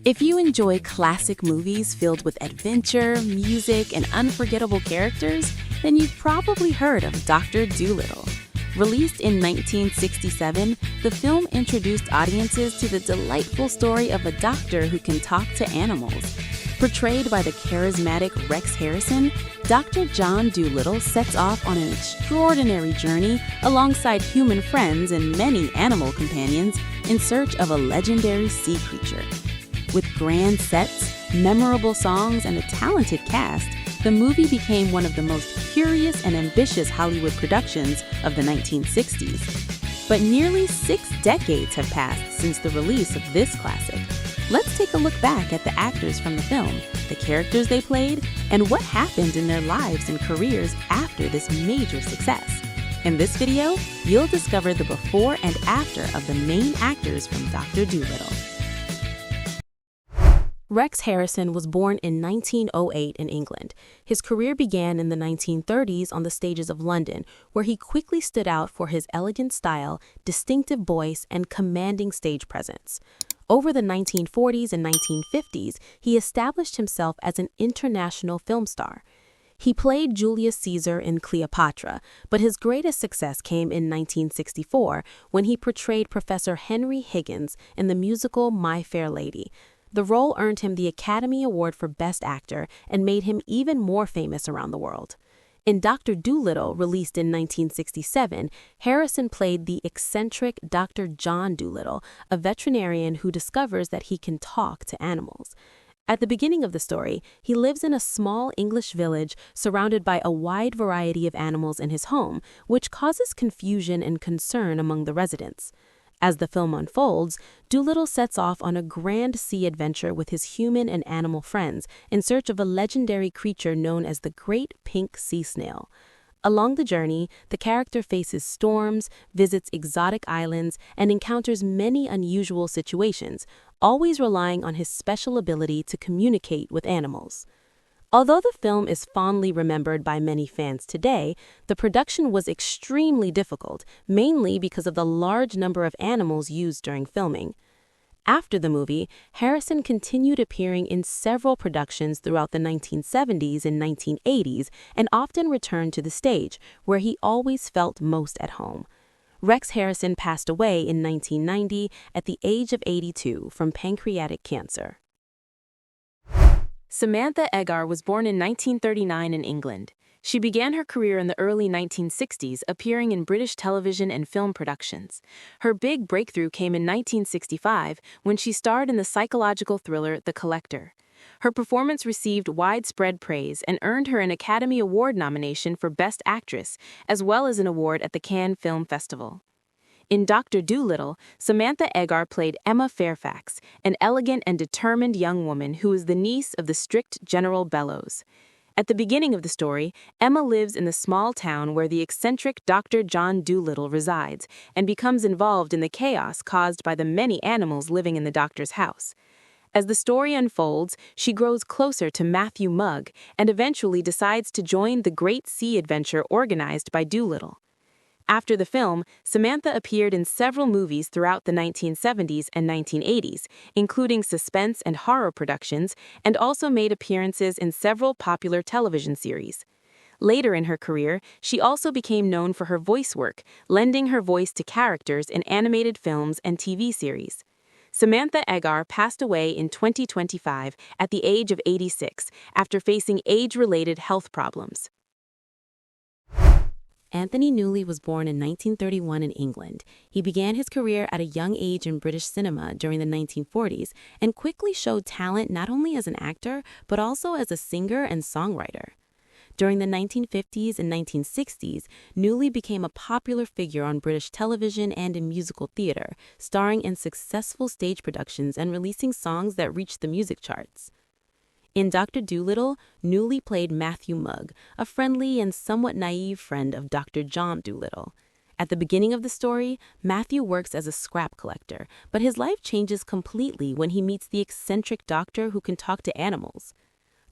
If you enjoy classic movies filled with adventure, music, and unforgettable characters, then you've probably heard of Doctor Dolittle. Released in 1967, the film introduced audiences to the delightful story of a doctor who can talk to animals. Portrayed by the charismatic Rex Harrison, Dr. John Dolittle sets off on an extraordinary journey alongside human friends and many animal companions in search of a legendary sea creature. With grand sets, memorable songs, and a talented cast, the movie became one of the most curious and ambitious Hollywood productions of the 1960s. But nearly 6 decades have passed since the release of this classic. Let's take a look back at the actors from the film, the characters they played, and what happened in their lives and careers after this major success. In this video, you'll discover the before and after of the main actors from Dr. Dolittle. Rex Harrison was born in 1908 in England. His career began in the 1930s on the stages of London, where he quickly stood out for his elegant style, distinctive voice, and commanding stage presence. Over the 1940s and 1950s, he established himself as an international film star. He played Julius Caesar in Cleopatra, but his greatest success came in 1964 when he portrayed Professor Henry Higgins in the musical My Fair Lady. The role earned him the Academy Award for Best Actor and made him even more famous around the world. In Dr. Dolittle, released in 1967, Harrison played the eccentric Dr. John Dolittle, a veterinarian who discovers that he can talk to animals. At the beginning of the story, he lives in a small English village surrounded by a wide variety of animals in his home, which causes confusion and concern among the residents. As the film unfolds, Dolittle sets off on a grand sea adventure with his human and animal friends in search of a legendary creature known as the Great Pink Sea Snail. Along the journey, the character faces storms, visits exotic islands, and encounters many unusual situations, always relying on his special ability to communicate with animals. Although the film is fondly remembered by many fans today, the production was extremely difficult, mainly because of the large number of animals used during filming. After the movie, Harrison continued appearing in several productions throughout the 1970s and 1980s and often returned to the stage, where he always felt most at home. Rex Harrison passed away in 1990 at the age of 82 from pancreatic cancer. Samantha Edgar was born in 1939 in England. She began her career in the early 1960s, appearing in British television and film productions. Her big breakthrough came in 1965 when she starred in the psychological thriller The Collector. Her performance received widespread praise and earned her an Academy Award nomination for Best Actress, as well as an award at the Cannes Film Festival. In Dr. Dolittle, Samantha Edgar played Emma Fairfax, an elegant and determined young woman who is the niece of the strict General Bellows. At the beginning of the story, Emma lives in the small town where the eccentric Dr. John Dolittle resides and becomes involved in the chaos caused by the many animals living in the doctor's house. As the story unfolds, she grows closer to Matthew Mugg and eventually decides to join the great sea adventure organized by Dolittle. After the film, Samantha appeared in several movies throughout the 1970s and 1980s, including suspense and horror productions, and also made appearances in several popular television series. Later in her career, she also became known for her voice work, lending her voice to characters in animated films and TV series. Samantha Edgar passed away in 2025 at the age of 86 after facing age-related health problems. Anthony Newley was born in 1931 in England. He began his career at a young age in British cinema during the 1940s and quickly showed talent not only as an actor, but also as a singer and songwriter. During the 1950s and 1960s, Newley became a popular figure on British television and in musical theater, starring in successful stage productions and releasing songs that reached the music charts. In Dr. Dolittle, Newley played Matthew Mugg, a friendly and somewhat naive friend of Dr. John Dolittle. At the beginning of the story, Matthew works as a scrap collector, but his life changes completely when he meets the eccentric doctor who can talk to animals.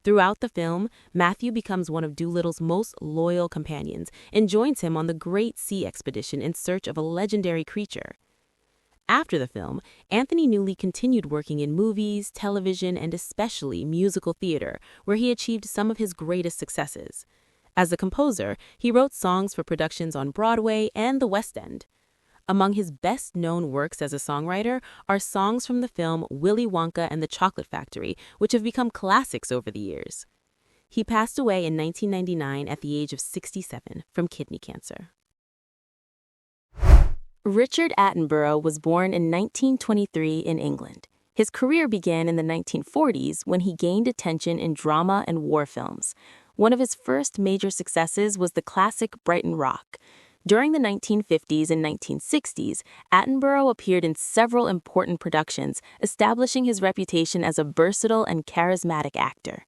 Throughout the film, Matthew becomes one of Dolittle's most loyal companions and joins him on the Great Sea Expedition in search of a legendary creature. After the film, Anthony Newley continued working in movies, television, and especially musical theater, where he achieved some of his greatest successes. As a composer, he wrote songs for productions on Broadway and the West End. Among his best-known works as a songwriter are songs from the film Willy Wonka and the Chocolate Factory, which have become classics over the years. He passed away in 1999 at the age of 67 from kidney cancer. Richard Attenborough was born in 1923 in England. His career began in the 1940s when he gained attention in drama and war films. One of his first major successes was the classic Brighton Rock. During the 1950s and 1960s, Attenborough appeared in several important productions, establishing his reputation as a versatile and charismatic actor.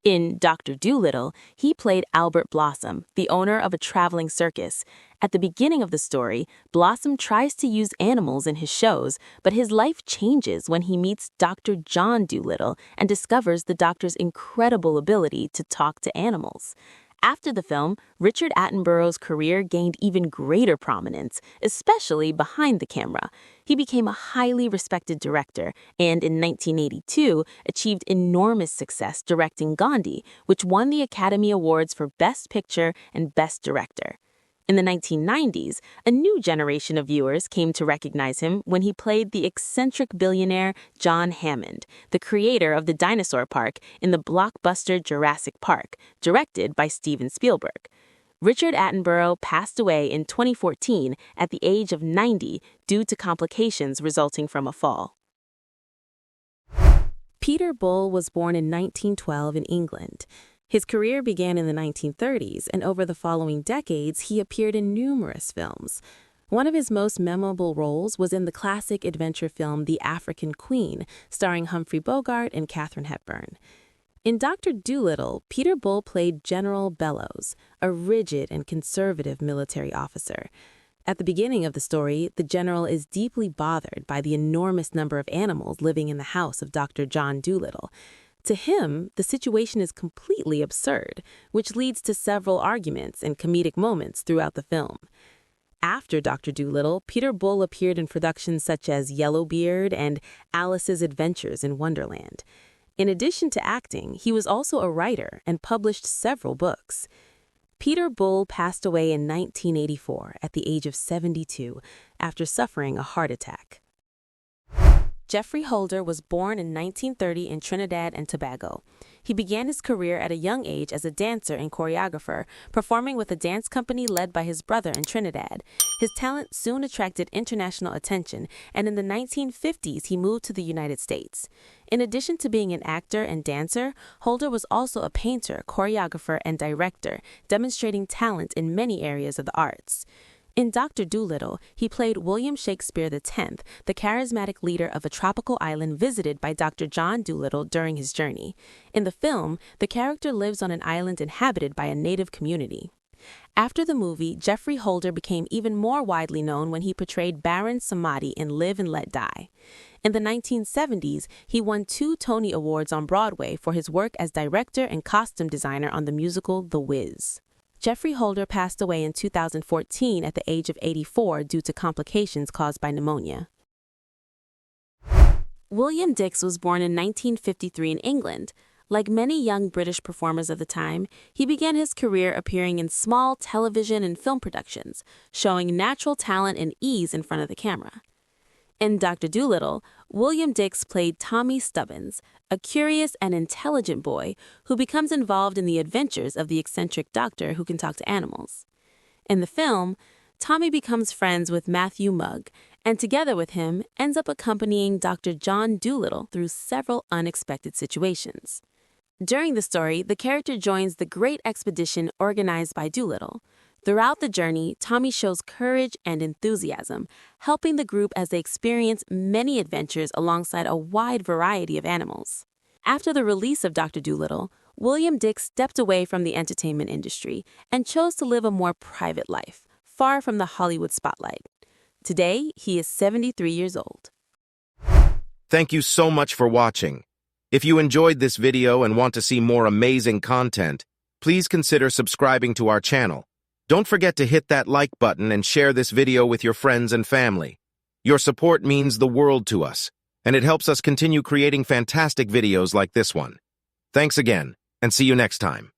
In Doctor Dolittle, he played Albert Blossom, the owner of a traveling circus. At the beginning of the story, Blossom tries to use animals in his shows, but his life changes when he meets Dr. John Dolittle and discovers the doctor's incredible ability to talk to animals. After the film, Richard Attenborough's career gained even greater prominence, especially behind the camera. He became a highly respected director and, in 1982, achieved enormous success directing Gandhi, which won the Academy Awards for Best Picture and Best Director. In the 1990s, a new generation of viewers came to recognize him when he played the eccentric billionaire John Hammond, the creator of the dinosaur park in the blockbuster Jurassic Park, directed by Steven Spielberg. Richard Attenborough passed away in 2014 at the age of 90 due to complications resulting from a fall. Peter Bull was born in 1912 in England. His career began in the 1930s, and over the following decades, he appeared in numerous films. One of his most memorable roles was in the classic adventure film The African Queen, starring Humphrey Bogart and Katharine Hepburn. In Doctor Dolittle, Peter Bull played General Bellows, a rigid and conservative military officer. At the beginning of the story, the general is deeply bothered by the enormous number of animals living in the house of Dr. John Dolittle. To him, the situation is completely absurd, which leads to several arguments and comedic moments throughout the film. After Dr. Dolittle, Peter Bull appeared in productions such as Yellowbeard and Alice's Adventures in Wonderland. In addition to acting, he was also a writer and published several books. Peter Bull passed away in 1984 at the age of 72 after suffering a heart attack. Geoffrey Holder was born in 1930 in Trinidad and Tobago. He began his career at a young age as a dancer and choreographer, performing with a dance company led by his brother in Trinidad. His talent soon attracted international attention, and in the 1950s he moved to the United States. In addition to being an actor and dancer, Holder was also a painter, choreographer, and director, demonstrating talent in many areas of the arts. In Doctor Dolittle, he played William Shakespeare X, the charismatic leader of a tropical island visited by Dr. John Dolittle during his journey. In the film, the character lives on an island inhabited by a native community. After the movie, Geoffrey Holder became even more widely known when he portrayed Baron Samedi in Live and Let Die. In the 1970s, he won 2 Tony Awards on Broadway for his work as director and costume designer on the musical The Wiz. Geoffrey Holder passed away in 2014 at the age of 84 due to complications caused by pneumonia. William Dixs was born in 1953 in England. Like many young British performers of the time, he began his career appearing in small television and film productions, showing natural talent and ease in front of the camera. In Doctor Dolittle, William Dixs played Tommy Stubbins, a curious and intelligent boy who becomes involved in the adventures of the eccentric doctor who can talk to animals. In the film, Tommy becomes friends with Matthew Mugg, and together with him ends up accompanying Dr. John Dolittle through several unexpected situations. During the story, the character joins the great expedition organized by Dolittle. Throughout the journey, Tommy shows courage and enthusiasm, helping the group as they experience many adventures alongside a wide variety of animals. After the release of Dr. Dolittle, William Dixs stepped away from the entertainment industry and chose to live a more private life, far from the Hollywood spotlight. Today, he is 73 years old. Thank you so much for watching. If you enjoyed this video and want to see more amazing content, please consider subscribing to our channel. Don't forget to hit that like button and share this video with your friends and family. Your support means the world to us, and it helps us continue creating fantastic videos like this one. Thanks again, and see you next time.